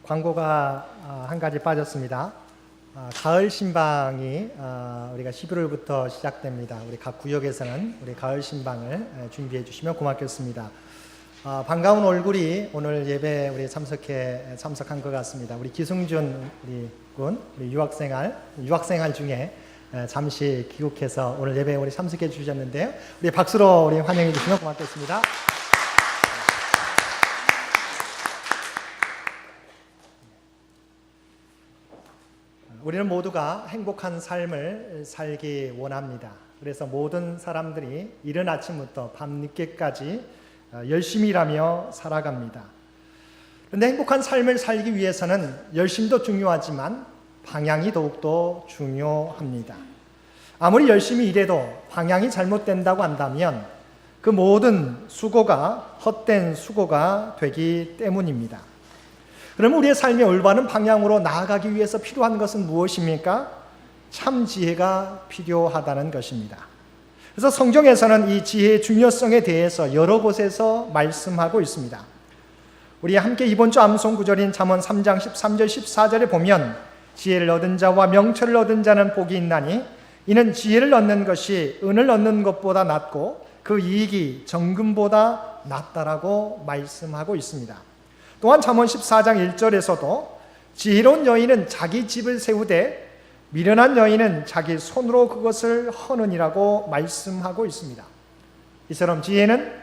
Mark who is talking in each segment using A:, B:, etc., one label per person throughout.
A: 광고가 한 가지 빠졌습니다. 가을 신방이 우리가 11월부터 시작됩니다. 우리 각 구역에서는 우리 가을 신방을 준비해 주시면 고맙겠습니다. 반가운 얼굴이 오늘 예배 우리 참석한 것 같습니다. 우리 기승준 우리 유학생활 중에 잠시 귀국해서 오늘 예배에 우리 참석해 주셨는데요. 우리 박수로 우리 환영해 주시면 고맙겠습니다. 우리는 모두가 행복한 삶을 살기 원합니다. 그래서 모든 사람들이 이른 아침부터 밤늦게까지 열심히 일하며 살아갑니다. 그런데 행복한 삶을 살기 위해서는 열심도 중요하지만 방향이 더욱더 중요합니다. 아무리 열심히 일해도 방향이 잘못된다고 한다면 그 모든 수고가 헛된 수고가 되기 때문입니다. 그러면 우리의 삶의 올바른 방향으로 나아가기 위해서 필요한 것은 무엇입니까? 참 지혜가 필요하다는 것입니다. 그래서 성경에서는 이 지혜의 중요성에 대해서 여러 곳에서 말씀하고 있습니다. 우리 함께 이번 주 암송 구절인 잠언 3장 13절 14절에 보면 지혜를 얻은 자와 명철을 얻은 자는 복이 있나니 이는 지혜를 얻는 것이 은을 얻는 것보다 낫고 그 이익이 정금보다 낫다라고 말씀하고 있습니다. 또한 잠언 14장 1절에서도 지혜로운 여인은 자기 집을 세우되 미련한 여인은 자기 손으로 그것을 허느니라고 말씀하고 있습니다. 이처럼 지혜는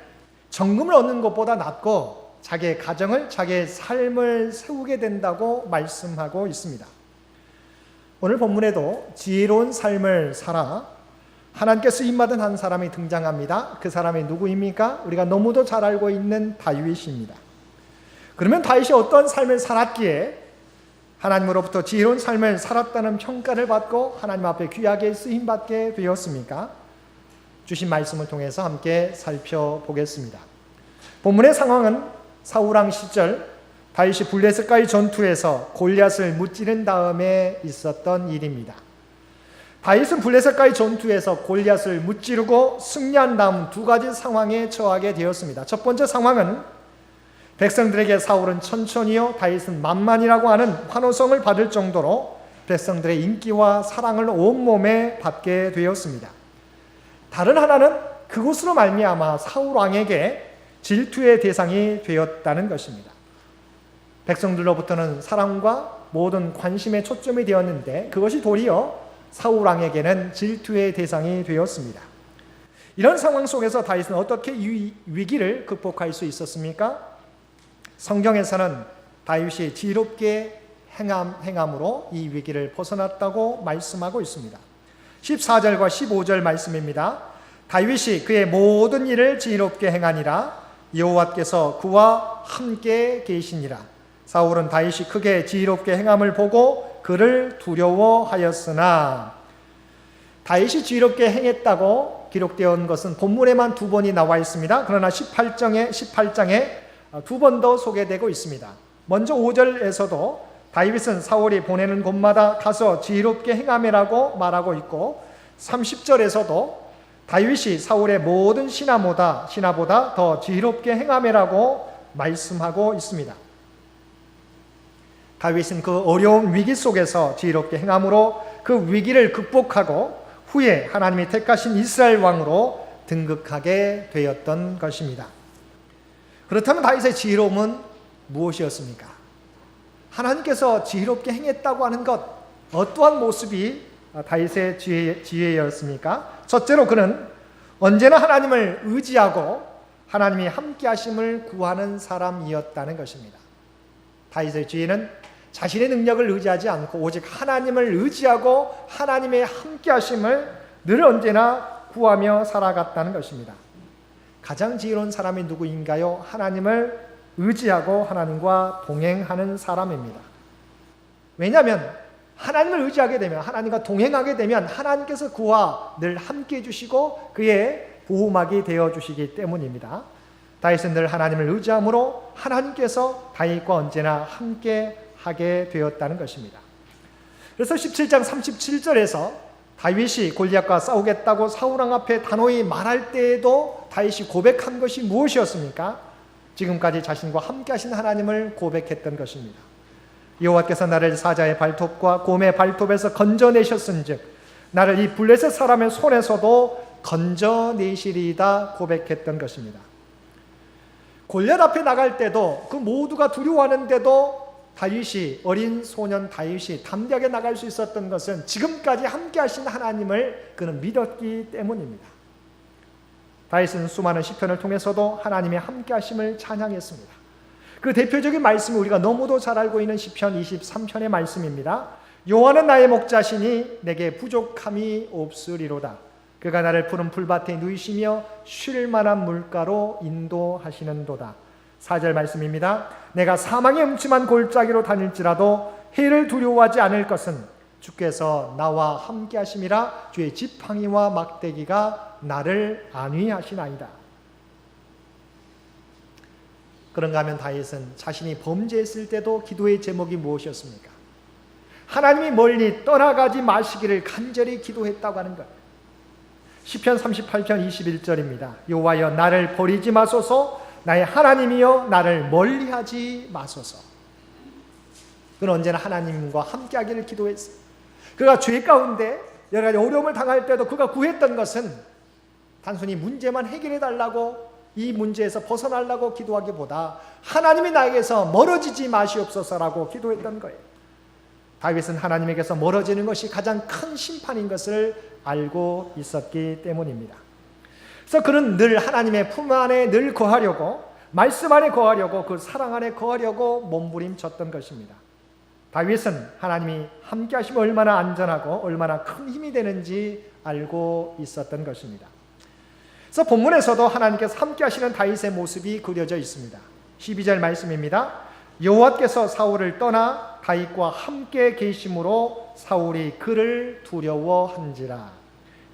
A: 정금을 얻는 것보다 낫고 자기의 가정을, 자기의 삶을 세우게 된다고 말씀하고 있습니다. 오늘 본문에도 지혜로운 삶을 살아 하나님께 쓰임받은 한 사람이 등장합니다. 그 사람이 누구입니까? 우리가 너무도 잘 알고 있는 다윗입니다. 그러면 다윗이 어떤 삶을 살았기에 하나님으로부터 지혜로운 삶을 살았다는 평가를 받고 하나님 앞에 귀하게 쓰임받게 되었습니까? 주신 말씀을 통해서 함께 살펴보겠습니다. 본문의 상황은 사울왕 시절 다윗이 블레셋과의 전투에서 골리앗을 무찌른 다음에 있었던 일입니다. 다윗은 블레셋과의 전투에서 골리앗을 무찌르고 승리한 다음 두 가지 상황에 처하게 되었습니다. 첫 번째 상황은 백성들에게 사울은 천천히요 다윗은 만만이라고 하는 환호성을 받을 정도로 백성들의 인기와 사랑을 온몸에 받게 되었습니다. 다른 하나는 그것으로 말미암아 사울 왕에게 질투의 대상이 되었다는 것입니다. 백성들로부터는 사랑과 모든 관심의 초점이 되었는데 그것이 도리어 사울 왕에게는 질투의 대상이 되었습니다. 이런 상황 속에서 다윗은 어떻게 이 위기를 극복할 수 있었습니까? 성경에서는 다윗이 지혜롭게 행함으로 이 위기를 벗어났다고 말씀하고 있습니다. 14절과 15절 말씀입니다. 다윗이 그의 모든 일을 지혜롭게 행하니라 여호와께서 그와 함께 계시니라. 사울은 다윗이 크게 지혜롭게 행함을 보고 그를 두려워하였으나 다윗이 지혜롭게 행했다고 기록되어 온 것은 본문에만 두 번이 나와 있습니다. 그러나 18장에 두 번 더 소개되고 있습니다. 먼저 5절에서도 다윗은 사울이 보내는 곳마다 가서 지혜롭게 행하매라고 말하고 있고 30절에서도 다윗이 사울의 모든 신하보다 더 지혜롭게 행하매라고 말씀하고 있습니다. 다윗은 그 어려운 위기 속에서 지혜롭게 행함으로 그 위기를 극복하고 후에 하나님이 택하신 이스라엘 왕으로 등극하게 되었던 것입니다. 그렇다면 다윗의 지혜로움은 무엇이었습니까? 하나님께서 지혜롭게 행했다고 하는 것, 어떠한 모습이 다윗의 지혜였습니까? 첫째로 그는 언제나 하나님을 의지하고 하나님이 함께 하심을 구하는 사람이었다는 것입니다. 다윗의 지혜는 자신의 능력을 의지하지 않고 오직 하나님을 의지하고 하나님의 함께 하심을 늘 언제나 구하며 살아갔다는 것입니다. 가장 지혜로운 사람이 누구인가요? 하나님을 의지하고 하나님과 동행하는 사람입니다. 왜냐하면 하나님을 의지하게 되면 하나님과 동행하게 되면 하나님께서 그와 늘 함께 해주시고 그의 보호막이 되어주시기 때문입니다. 다윗은 늘 하나님을 의지함으로 하나님께서 다윗과 언제나 함께 하게 되었다는 것입니다. 그래서 17장 37절에서 다윗이 골리앗과 싸우겠다고 사울왕 앞에 단호히 말할 때에도 다윗이 고백한 것이 무엇이었습니까? 지금까지 자신과 함께 하신 하나님을 고백했던 것입니다. 여호와께서 나를 사자의 발톱과 곰의 발톱에서 건져내셨은즉 나를 이 블레셋 사람의 손에서도 건져내시리이다 고백했던 것입니다. 골리앗 앞에 나갈 때도 그 모두가 두려워하는데도 다윗이, 어린 소년 다윗이 담대하게 나갈 수 있었던 것은 지금까지 함께 하신 하나님을 그는 믿었기 때문입니다. 다윗은 수많은 시편을 통해서도 하나님의 함께 하심을 찬양했습니다. 그 대표적인 말씀이 우리가 너무도 잘 알고 있는 시편 23편의 말씀입니다. 여호와는 나의 목자시니 내게 부족함이 없으리로다. 그가 나를 푸른 풀밭에 누이시며 쉴 만한 물가로 인도하시는도다. 4절 말씀입니다. 내가 사망의 음침한 골짜기로 다닐지라도 해를 두려워하지 않을 것은 주께서 나와 함께 하심이라. 주의 지팡이와 막대기가 나를 안위하시나이다. 그런가 하면 다윗은 자신이 범죄했을 때도 기도의 제목이 무엇이었습니까? 하나님이 멀리 떠나가지 마시기를 간절히 기도했다고 하는 것. 시편 38편 21절입니다. 여호와여 나를 버리지 마소서. 나의 하나님이여 나를 멀리하지 마소서. 그는 언제나 하나님과 함께하기를 기도했어요. 그가 죄 가운데 여러 가지 어려움을 당할 때도 그가 구했던 것은 단순히 문제만 해결해 달라고, 이 문제에서 벗어나려고 기도하기보다 하나님이 나에게서 멀어지지 마시옵소서라고 기도했던 거예요. 다윗은 하나님에게서 멀어지는 것이 가장 큰 심판인 것을 알고 있었기 때문입니다. 그래서 그는 늘 하나님의 품 안에 늘 거하려고, 말씀 안에 거하려고, 그 사랑 안에 거하려고 몸부림쳤던 것입니다. 다윗은 하나님이 함께 하시면 얼마나 안전하고 얼마나 큰 힘이 되는지 알고 있었던 것입니다. 그래서 본문에서도 하나님께서 함께 하시는 다윗의 모습이 그려져 있습니다. 12절 말씀입니다. 여호와께서 사울을 떠나 다윗과 함께 계심으로 사울이 그를 두려워한지라.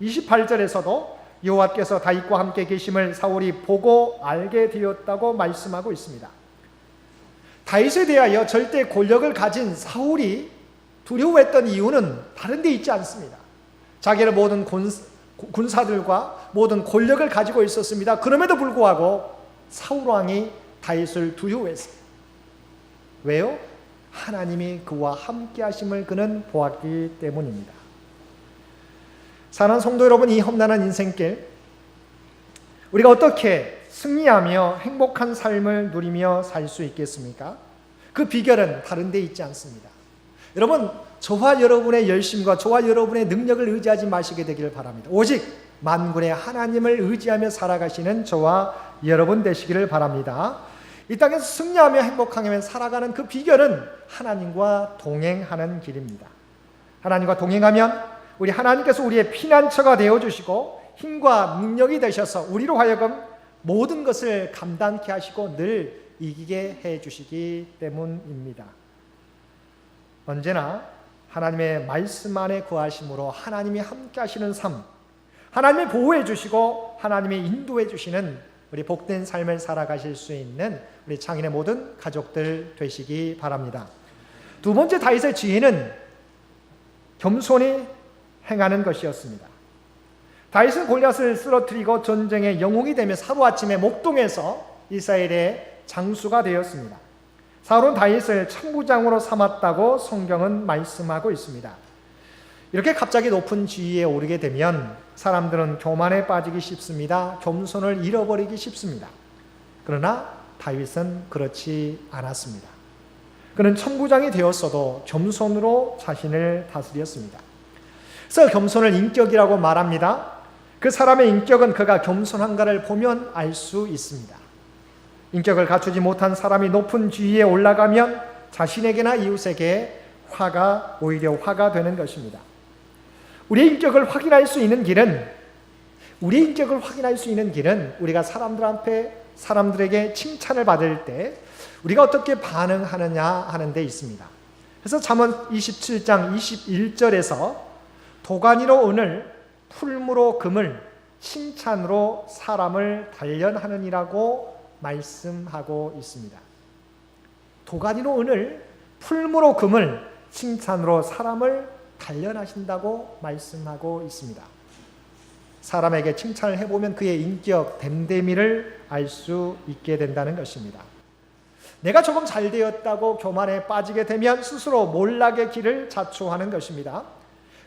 A: 28절에서도 여호와께서 다윗과 함께 계심을 사울이 보고 알게 되었다고 말씀하고 있습니다. 다윗에 대하여 절대 권력을 가진 사울이 두려워했던 이유는 다른 데 있지 않습니다. 자기는 모든 군사들과 모든 권력을 가지고 있었습니다. 그럼에도 불구하고 사울 왕이 다윗을 두려워했어요. 왜요? 하나님이 그와 함께 하심을 그는 보았기 때문입니다. 사랑하는 성도 여러분, 이 험난한 인생길 우리가 어떻게 승리하며 행복한 삶을 누리며 살 수 있겠습니까? 그 비결은 다른 데 있지 않습니다. 여러분, 저와 여러분의 열심과 저와 여러분의 능력을 의지하지 마시게 되기를 바랍니다. 오직 만군의 하나님을 의지하며 살아가시는 저와 여러분 되시기를 바랍니다. 이 땅에서 승리하며 행복하며 살아가는 그 비결은 하나님과 동행하는 길입니다. 하나님과 동행하면 우리 하나님께서 우리의 피난처가 되어주시고 힘과 능력이 되셔서 우리로 하여금 모든 것을 감당케 하시고 늘 이기게 해주시기 때문입니다. 언제나 하나님의 말씀 안에 거하심으로 하나님이 함께 하시는 삶, 하나님이 보호해 주시고 하나님이 인도해 주시는 우리 복된 삶을 살아가실 수 있는 우리 장인의 모든 가족들 되시기 바랍니다. 두 번째 다윗의 지혜는 겸손히 행하는 것이었습니다. 다윗은 골리앗을 쓰러뜨리고 전쟁의 영웅이 되며 하루아침에 목동에서 이스라엘의 장수가 되었습니다. 사울은 다윗을 천부장으로 삼았다고 성경은 말씀하고 있습니다. 이렇게 갑자기 높은 지위에 오르게 되면 사람들은 교만에 빠지기 쉽습니다. 겸손을 잃어버리기 쉽습니다. 그러나 다윗은 그렇지 않았습니다. 그는 천부장이 되었어도 겸손으로 자신을 다스렸습니다. 그래서 겸손을 인격이라고 말합니다. 그 사람의 인격은 그가 겸손한가를 보면 알 수 있습니다. 인격을 갖추지 못한 사람이 높은 지위에 올라가면 자신에게나 이웃에게 오히려 화가 되는 것입니다. 우리의 인격을 확인할 수 있는 길은 우리가 사람들에게 칭찬을 받을 때 우리가 어떻게 반응하느냐 하는 데 있습니다. 그래서 잠언 27장 21절에서 도가니로 은을, 풀무로 금을, 칭찬으로 사람을 단련하느니라고 말씀하고 있습니다. 도가니로 은을, 풀무로 금을, 칭찬으로 사람을 단련하신다고 말씀하고 있습니다. 사람에게 칭찬을 해보면 그의 인격, 됨됨이를 알 수 있게 된다는 것입니다. 내가 조금 잘 되었다고 교만에 빠지게 되면 스스로 몰락의 길을 자초하는 것입니다.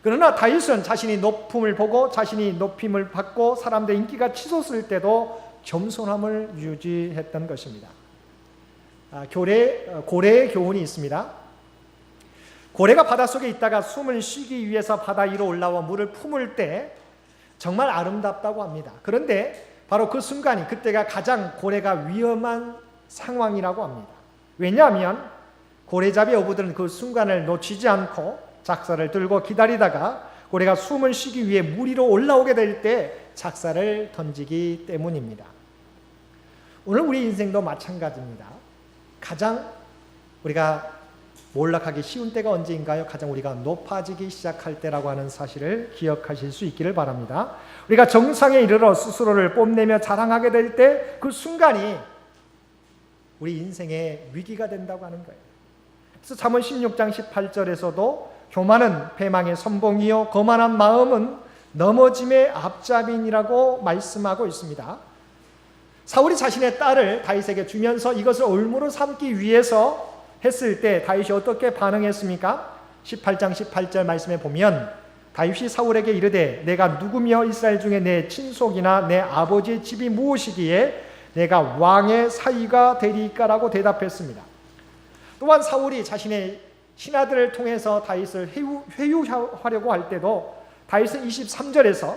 A: 그러나 다윗은 자신이 높음을 보고 자신이 높임을 받고 사람들의 인기가 치솟을 때도 겸손함을 유지했던 것입니다. 고래의 교훈이 있습니다. 고래가 바닷속에 있다가 숨을 쉬기 위해서 바다 위로 올라와 물을 품을 때 정말 아름답다고 합니다. 그런데 바로 그 순간이, 그때가 가장 고래가 위험한 상황이라고 합니다. 왜냐하면 고래잡이 어부들은 그 순간을 놓치지 않고 작사를 들고 기다리다가 고래가 숨을 쉬기 위해 물 위로 올라오게 될 때 작사를 던지기 때문입니다. 오늘 우리 인생도 마찬가지입니다. 가장 우리가 몰락하기 쉬운 때가 언제인가요? 가장 우리가 높아지기 시작할 때라고 하는 사실을 기억하실 수 있기를 바랍니다. 우리가 정상에 이르러 스스로를 뽐내며 자랑하게 될 때 그 순간이 우리 인생의 위기가 된다고 하는 거예요. 그래서 잠언 16장 18절에서도 교만은 패망의 선봉이요 거만한 마음은 넘어짐의 앞잡이니라고 말씀하고 있습니다. 사울이 자신의 딸을 다윗에게 주면서 이것을 올무로 삼기 위해서 했을 때 다윗이 어떻게 반응했습니까? 18장 18절 말씀에 보면 다윗이 사울에게 이르되 내가 누구며 이스라엘 중에 내 친속이나 내 아버지의 집이 무엇이기에 내가 왕의 사위가 되리까라고 대답했습니다. 또한 사울이 자신의 신하들을 통해서 다윗을 회유하려고 할 때도 다윗은 23절에서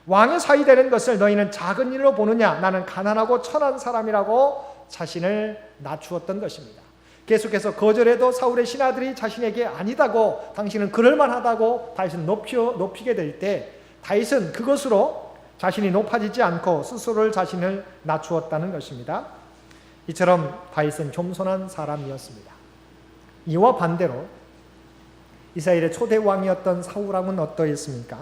A: 왕의 사위 되는 것을 너희는 작은 일로 보느냐, 나는 가난하고 천한 사람이라고 자신을 낮추었던 것입니다. 계속해서 거절해도 사울의 신하들이 자신에게 아니다고, 당신은 그럴만하다고 다윗은 높이게 될 때 다윗은 그것으로 자신이 높아지지 않고 스스로를 자신을 낮추었다는 것입니다. 이처럼 다윗은 겸손한 사람이었습니다. 이와 반대로 이스라엘의 초대 왕이었던 사울왕은 어떠했습니까?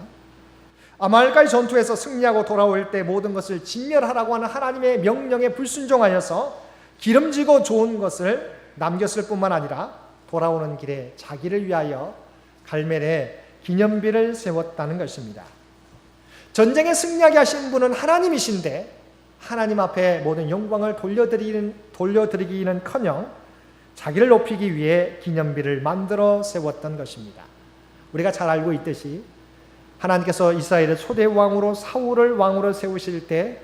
A: 아말렉과의 전투에서 승리하고 돌아올 때 모든 것을 진멸하라고 하는 하나님의 명령에 불순종하여서 기름지고 좋은 것을 남겼을 뿐만 아니라 돌아오는 길에 자기를 위하여 갈멜에 기념비를 세웠다는 것입니다. 전쟁에 승리하게 하신 분은 하나님이신데 하나님 앞에 모든 영광을 돌려드리기는커녕 자기를 높이기 위해 기념비를 만들어 세웠던 것입니다. 우리가 잘 알고 있듯이 하나님께서 이스라엘의 초대 왕으로 사울을 왕으로 세우실 때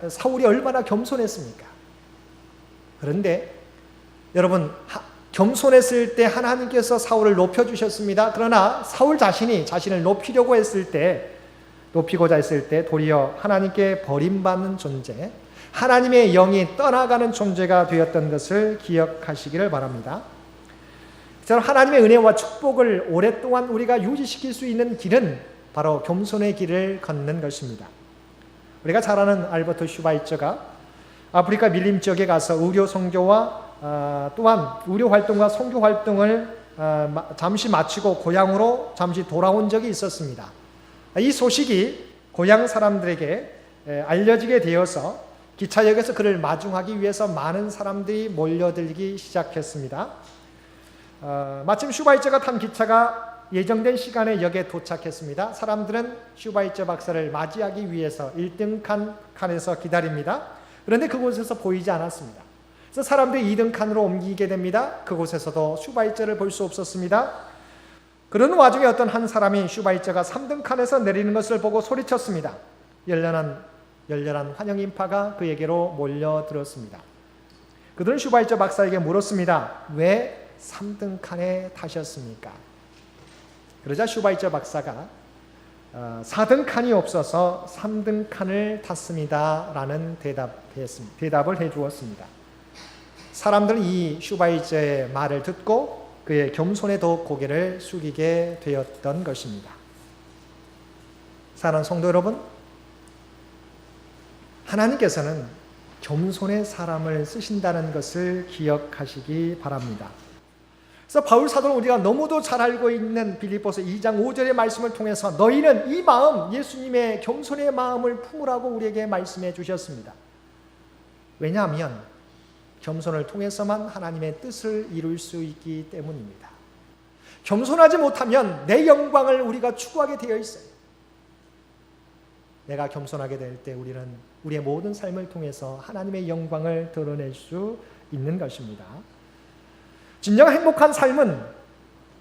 A: 사울이 얼마나 겸손했습니까? 그런데 여러분, 겸손했을 때 하나님께서 사울을 높여주셨습니다. 그러나 사울 자신이 자신을 높이고자 했을 때 도리어 하나님께 버림받는 존재, 하나님의 영이 떠나가는 존재가 되었던 것을 기억하시기를 바랍니다. 저는 하나님의 은혜와 축복을 오랫동안 우리가 유지시킬 수 있는 길은 바로 겸손의 길을 걷는 것입니다. 우리가 잘 아는 알버트 슈바이처가 아프리카 밀림 지역에 가서 의료 선교와 또한 의료 활동과 선교 활동을 잠시 마치고 고향으로 잠시 돌아온 적이 있었습니다. 이 소식이 고향 사람들에게 알려지게 되어서 기차역에서 그를 마중하기 위해서 많은 사람들이 몰려들기 시작했습니다. 마침 슈바이처가 탄 기차가 예정된 시간에 역에 도착했습니다. 사람들은 슈바이처 박사를 맞이하기 위해서 1등 칸에서 기다립니다. 그런데 그곳에서 보이지 않았습니다. 그래서 사람들이 2등 칸으로 옮기게 됩니다. 그곳에서도 슈바이처를 볼 수 없었습니다. 그런 와중에 어떤 한 사람이 슈바이처가 3등 칸에서 내리는 것을 보고 소리쳤습니다. 열렬한 환영 인파가 그에게로 몰려들었습니다. 그들은 슈바이처 박사에게 물었습니다. 왜 3등 칸에 타셨습니까? 그러자 슈바이처 박사가 4등 칸이 없어서 3등 칸을 탔습니다 라는 대답을 해주었습니다. 사람들은 이 슈바이처의 말을 듣고 그의 겸손에 더욱 고개를 숙이게 되었던 것입니다. 사랑하는 성도 여러분, 하나님께서는 겸손의 사람을 쓰신다는 것을 기억하시기 바랍니다. 그래서 바울 사도는 우리가 너무도 잘 알고 있는 빌립보서 2장 5절의 말씀을 통해서 너희는 이 마음, 예수님의 겸손의 마음을 품으라고 우리에게 말씀해 주셨습니다. 왜냐하면 겸손을 통해서만 하나님의 뜻을 이룰 수 있기 때문입니다. 겸손하지 못하면 내 영광을 우리가 추구하게 되어 있어요. 내가 겸손하게 될 때 우리는 우리의 모든 삶을 통해서 하나님의 영광을 드러낼 수 있는 것입니다. 진정 행복한 삶은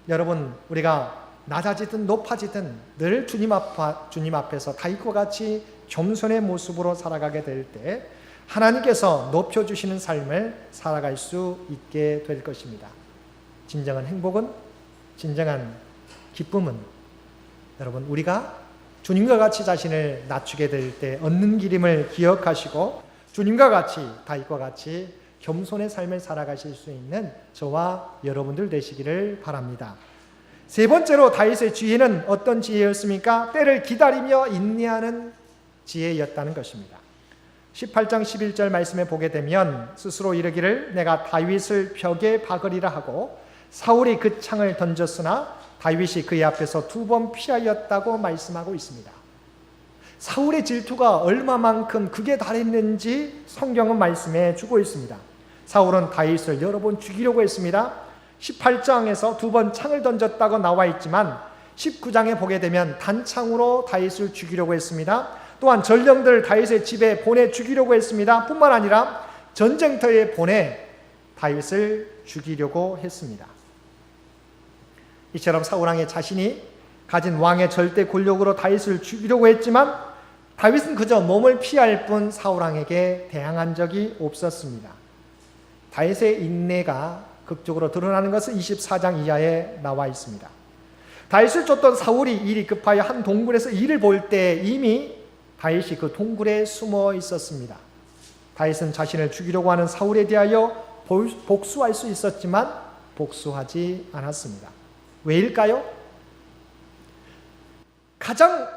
A: 여러분 우리가 낮아지든 높아지든 늘 주님 앞에서 다윗과 같이 겸손의 모습으로 살아가게 될 때 하나님께서 높여주시는 삶을 살아갈 수 있게 될 것입니다. 진정한 행복은, 진정한 기쁨은 여러분 우리가 주님과 같이 자신을 낮추게 될 때 얻는 기림을 기억하시고 주님과 같이 다윗과 같이 겸손의 삶을 살아가실 수 있는 저와 여러분들 되시기를 바랍니다. 세 번째로 다윗의 지혜는 어떤 지혜였습니까? 때를 기다리며 인내하는 지혜였다는 것입니다. 18장 11절 말씀에 보게 되면 스스로 이르기를 내가 다윗을 벽에 박으리라 하고 사울이 그 창을 던졌으나 다윗이 그의 앞에서 2번 피하였다고 말씀하고 있습니다. 사울의 질투가 얼마만큼 극에 달했는지 성경은 말씀해 주고 있습니다. 사울은 다윗을 여러 번 죽이려고 했습니다. 18장에서 2번 창을 던졌다고 나와 있지만 19장에 보게 되면 단창으로 다윗을 죽이려고 했습니다. 또한 전령들 다윗의 집에 보내 죽이려고 했습니다. 뿐만 아니라 전쟁터에 보내 다윗을 죽이려고 했습니다. 이처럼 사울왕의 자신이 가진 왕의 절대 권력으로 다윗을 죽이려고 했지만 다윗은 그저 몸을 피할 뿐 사울왕에게 대항한 적이 없었습니다. 다윗의 인내가 극적으로 드러나는 것은 24장 이하에 나와 있습니다. 다윗을 쫓던 사울이 일이 급하여 한 동굴에서 일을 볼 때 이미 다윗이 그 동굴에 숨어 있었습니다. 다윗은 자신을 죽이려고 하는 사울에 대하여 복수할 수 있었지만 복수하지 않았습니다. 왜일까요? 가장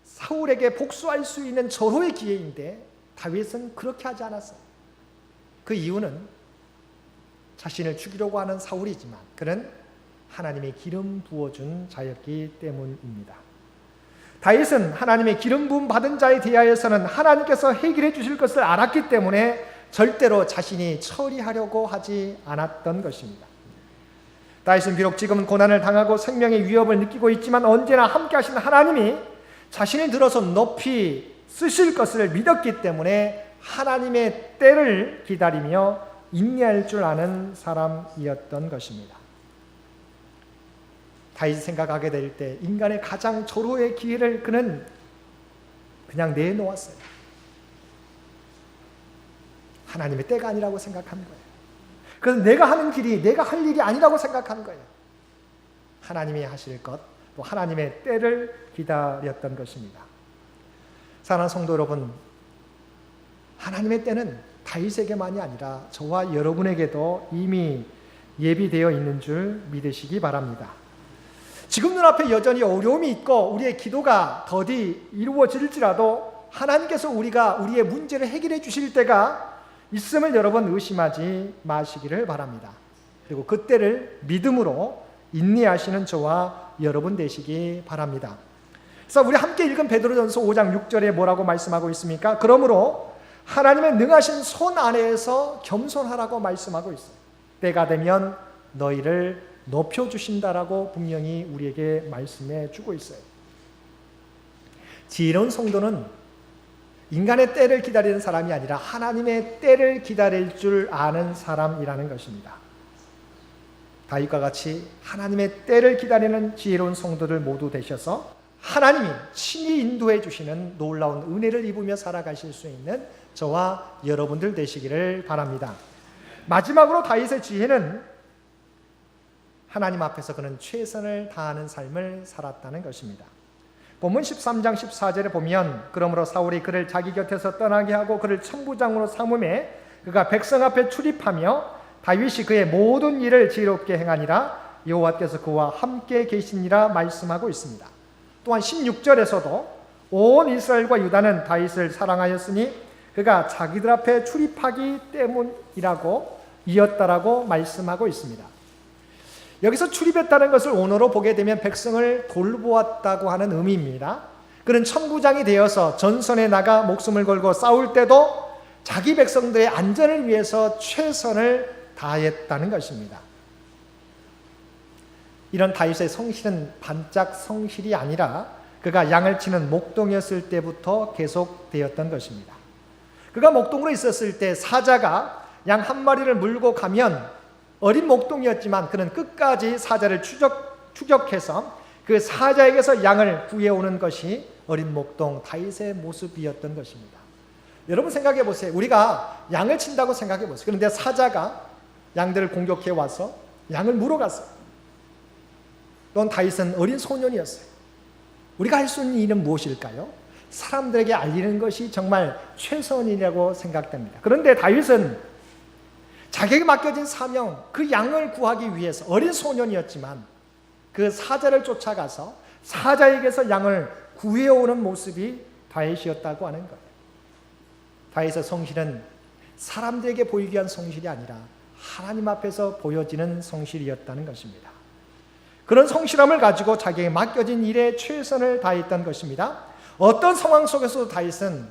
A: 사울에게 복수할 수 있는 절호의 기회인데 다윗은 그렇게 하지 않았어요. 그 이유는 자신을 죽이려고 하는 사울이지만 그는 하나님의 기름 부어준 자였기 때문입니다. 다윗은 하나님의 기름 부음 받은 자에 대하여서는 하나님께서 해결해 주실 것을 알았기 때문에 절대로 자신이 처리하려고 하지 않았던 것입니다. 다윗은 비록 지금은 고난을 당하고 생명의 위협을 느끼고 있지만 언제나 함께 하신 하나님이 자신을 들어서 높이 쓰실 것을 믿었기 때문에 하나님의 때를 기다리며 인내할 줄 아는 사람이었던 것입니다. 다윗이 생각하게 될 때 인간의 가장 절호의 기회를 그는 그냥 내놓았어요. 하나님의 때가 아니라고 생각한 거예요. 그래서 내가 하는 길이 내가 할 일이 아니라고 생각한 거예요. 하나님이 하실 것, 또 하나님의 때를 기다렸던 것입니다. 사랑하는 성도 여러분, 하나님의 때는 다윗에게만이 아니라 저와 여러분에게도 이미 예비되어 있는 줄 믿으시기 바랍니다. 지금 눈앞에 여전히 어려움이 있고 우리의 기도가 더디 이루어질지라도 하나님께서 우리의 문제를 해결해 주실 때가 있음을 여러분 의심하지 마시기를 바랍니다. 그리고 그때를 믿음으로 인내하시는 저와 여러분 되시기 바랍니다. 그래서 우리 함께 읽은 베드로전서 5장 6절에 뭐라고 말씀하고 있습니까? 그러므로 하나님의 능하신 손 아래에서 겸손하라고 말씀하고 있어요. 때가 되면 너희를 높여주신다라고 분명히 우리에게 말씀해 주고 있어요. 지혜로운 성도는 인간의 때를 기다리는 사람이 아니라 하나님의 때를 기다릴 줄 아는 사람이라는 것입니다. 다윗과 같이 하나님의 때를 기다리는 지혜로운 성도들 모두 되셔서 하나님이 친히 인도해 주시는 놀라운 은혜를 입으며 살아가실 수 있는 저와 여러분들 되시기를 바랍니다. 마지막으로 다윗의 지혜는 하나님 앞에서 그는 최선을 다하는 삶을 살았다는 것입니다. 본문 13장 14절에 보면 그러므로 사울이 그를 자기 곁에서 떠나게 하고 그를 천부장으로 삼음에 그가 백성 앞에 출입하며 다윗이 그의 모든 일을 지혜롭게 행하니라 여호와께서 그와 함께 계시니라 말씀하고 있습니다. 또한 16절에서도 온 이스라엘과 유다는 다윗을 사랑하였으니 그가 자기들 앞에 출입하기 때문이라고 이었다라고 말씀하고 있습니다. 여기서 출입했다는 것을 언어로 보게 되면 백성을 돌보았다고 하는 의미입니다. 그는 천부장이 되어서 전선에 나가 목숨을 걸고 싸울 때도 자기 백성들의 안전을 위해서 최선을 다했다는 것입니다. 이런 다윗의 성실은 반짝 성실이 아니라 그가 양을 치는 목동이었을 때부터 계속되었던 것입니다. 그가 목동으로 있었을 때 사자가 양 한 마리를 물고 가면 어린 목동이었지만 그는 끝까지 사자를 추적해서 그 사자에게서 양을 구해오는 것이 어린 목동 다윗의 모습이었던 것입니다. 여러분 생각해 보세요. 우리가 양을 친다고 생각해 보세요. 그런데 사자가 양들을 공격해 와서 양을 물어갔어요. 또한 다윗은 어린 소년이었어요. 우리가 할 수 있는 일은 무엇일까요? 사람들에게 알리는 것이 정말 최선이라고 생각됩니다. 그런데 다윗은 자기에게 맡겨진 사명, 그 양을 구하기 위해서 어린 소년이었지만 그 사자를 쫓아가서 사자에게서 양을 구해오는 모습이 다윗이었다고 하는 거예요. 다윗의 성실은 사람들에게 보이기 위한 성실이 아니라 하나님 앞에서 보여지는 성실이었다는 것입니다. 그런 성실함을 가지고 자기에게 맡겨진 일에 최선을 다했던 것입니다. 어떤 상황 속에서도 다윗은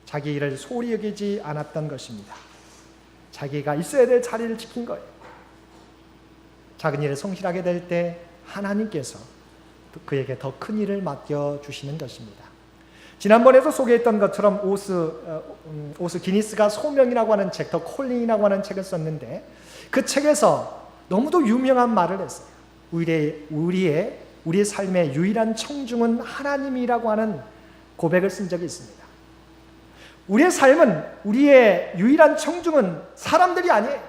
A: 자기 일을 소홀히 여기지 않았던 것입니다. 자기가 있어야 될 자리를 지킨 거예요. 작은 일에 성실하게 될 때 하나님께서 그에게 더 큰 일을 맡겨주시는 것입니다. 지난번에도 소개했던 것처럼 오스 기니스가 소명이라고 하는 책, 더 콜링이라고 하는 책을 썼는데 그 책에서 너무도 유명한 말을 했어요. 우리의 삶의 유일한 청중은 하나님이라고 하는 고백을 쓴 적이 있습니다. 우리의 삶은, 우리의 유일한 청중은 사람들이 아니에요.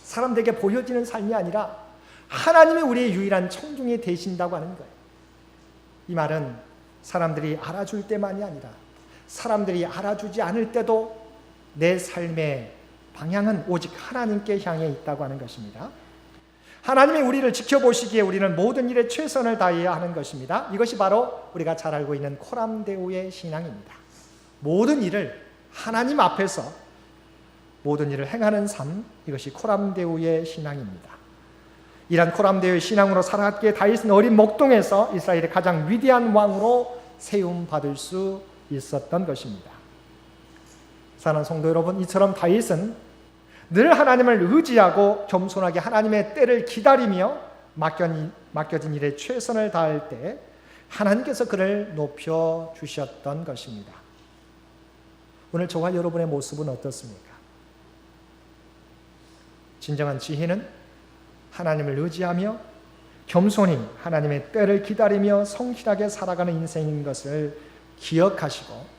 A: 사람들에게 보여지는 삶이 아니라 하나님이 우리의 유일한 청중이 되신다고 하는 거예요. 이 말은 사람들이 알아줄 때만이 아니라 사람들이 알아주지 않을 때도 내 삶의 방향은 오직 하나님께 향해 있다고 하는 것입니다. 하나님이 우리를 지켜보시기에 우리는 모든 일에 최선을 다해야 하는 것입니다. 이것이 바로 우리가 잘 알고 있는 코람데오의 신앙입니다. 모든 일을 하나님 앞에서 모든 일을 행하는 삶, 이것이 코람데오의 신앙입니다. 이러한 코람데오의 신앙으로 살아갔기에 다윗은 어린 목동에서 이스라엘의 가장 위대한 왕으로 세움받을 수 있었던 것입니다. 사랑하는 성도 여러분, 이처럼 다윗은 늘 하나님을 의지하고 겸손하게 하나님의 때를 기다리며 맡겨진 일에 최선을 다할 때 하나님께서 그를 높여주셨던 것입니다. 오늘 저와 여러분의 모습은 어떻습니까? 진정한 지혜는 하나님을 의지하며 겸손히 하나님의 때를 기다리며 성실하게 살아가는 인생인 것을 기억하시고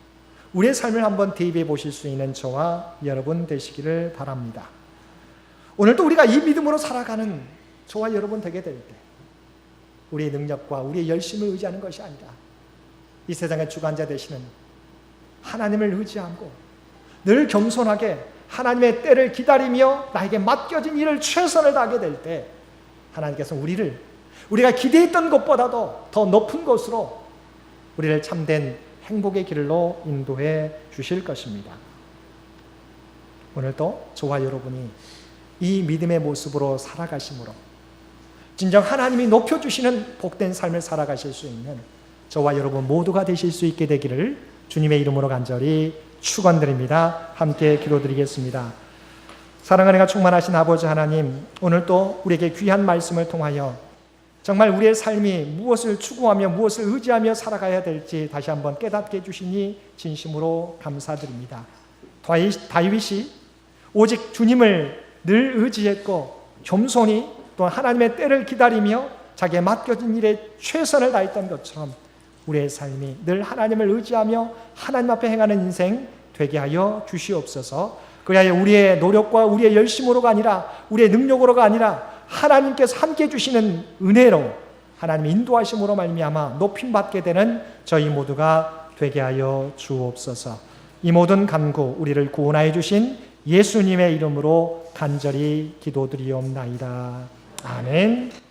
A: 우리의 삶을 한번 대입해 보실 수 있는 저와 여러분 되시기를 바랍니다. 오늘도 우리가 이 믿음으로 살아가는 저와 여러분 되게 될 때 우리의 능력과 우리의 열심을 의지하는 것이 아니라 이 세상의 주관자 되시는 하나님을 의지하고 늘 겸손하게 하나님의 때를 기다리며 나에게 맡겨진 일을 최선을 다하게 될 때 하나님께서 우리가 기대했던 것보다도 더 높은 곳으로 우리를 참된 행복의 길로 인도해 주실 것입니다. 오늘도 저와 여러분이 이 믿음의 모습으로 살아가심으로 진정 하나님이 높여주시는 복된 삶을 살아가실 수 있는 저와 여러분 모두가 되실 수 있게 되기를 주님의 이름으로 간절히 축원드립니다. 함께 기도드리겠습니다. 사랑하는 충만하신 아버지 하나님, 오늘도 우리에게 귀한 말씀을 통하여 정말 우리의 삶이 무엇을 추구하며 무엇을 의지하며 살아가야 될지 다시 한번 깨닫게 해주시니 진심으로 감사드립니다. 다윗이 오직 주님을 늘 의지했고 겸손히 또 하나님의 때를 기다리며 자기의 맡겨진 일에 최선을 다했던 것처럼 우리의 삶이 늘 하나님을 의지하며 하나님 앞에 행하는 인생 되게 하여 주시옵소서. 그리하여 우리의 노력과 우리의 열심으로가 아니라 우리의 능력으로가 아니라 하나님께서 함께 주시는 은혜로 하나님의 인도하심으로 말미암아 높임받게 되는 저희 모두가 되게 하여 주옵소서. 이 모든 간구 우리를 구원하여 주신 예수님의 이름으로 간절히 기도드리옵나이다. 아멘.